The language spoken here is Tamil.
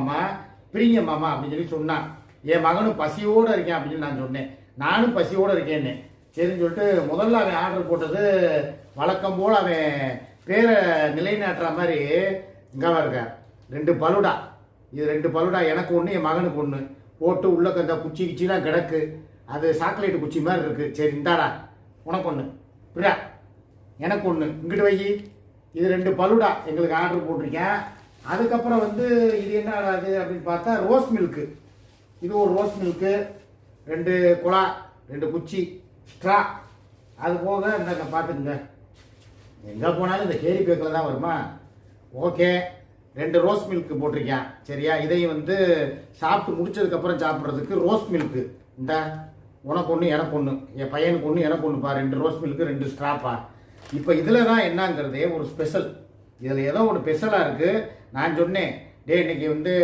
மாமா, பிரிங்க மாமா அப்படின்னு சொல்லி சொன்னான். என் மகனும் பசியோடு இருக்கேன் அப்படின்னு சொல்லி நான் சொன்னேன். நானும் பசியோடு இருக்கேன்னு சரின்னு சொல்லிட்டு முதல்ல அவன் ஆர்டர் போட்டது வழக்கம் போல் அவன் பேரை நிலைநாட்டுற மாதிரி இங்கே இருக்க 2 பலுடா. இது 2 பலுடா, எனக்கு ஒன்று என் மகனுக்கு ஒன்று போட்டு உள்ள அந்த குச்சி கிச்சிலாம் கிடக்கு. அது சாக்லேட்டு குச்சி மாதிரி இருக்குது. சரி இந்தாடா உனக்கு ஒன்று, புரியா எனக்கு ஒன்று, இங்கிட்டு வை. இது 2 பலுடா எங்களுக்கு ஆர்டர் போட்டிருக்கேன். அதுக்கப்புறம் வந்து இது என்ன ஆகாது அப்படின்னு பார்த்தா ரோஸ் மில்க்கு. இது ஒரு ரோஸ் மில்க்கு, 2 குழா, 2 குச்சி, ஸ்ட்ரா. அது போக இந்தாங்க பார்த்துக்குங்க. எங்கே போனாலும் இந்த கேரி பேக்கில் தான் வருமா? ஓகே, 2 ரோஸ் மில்க்கு போட்டிருக்கேன். சரியா, இதையும் வந்து சாப்பிட்டு முடிச்சதுக்கப்புறம் சாப்பிட்றதுக்கு ரோஸ் மில்க்கு. இந்த உனக்கு ஒன்று எனக்கு ஒன்று, என் பையனுக்கு ஒன்று எனக்கு ஒன்றுப்பா. 2 ரோஸ் மில்க்கு 2 ஸ்ட்ராப்பா. இப்போ இதில் தான் என்னங்கிறதே ஒரு ஸ்பெஷல். இதில் ஏதோ ஒரு ஸ்பெஷலாக இருக்குது. நான் சொன்னேன், டே இன்னைக்கு வந்து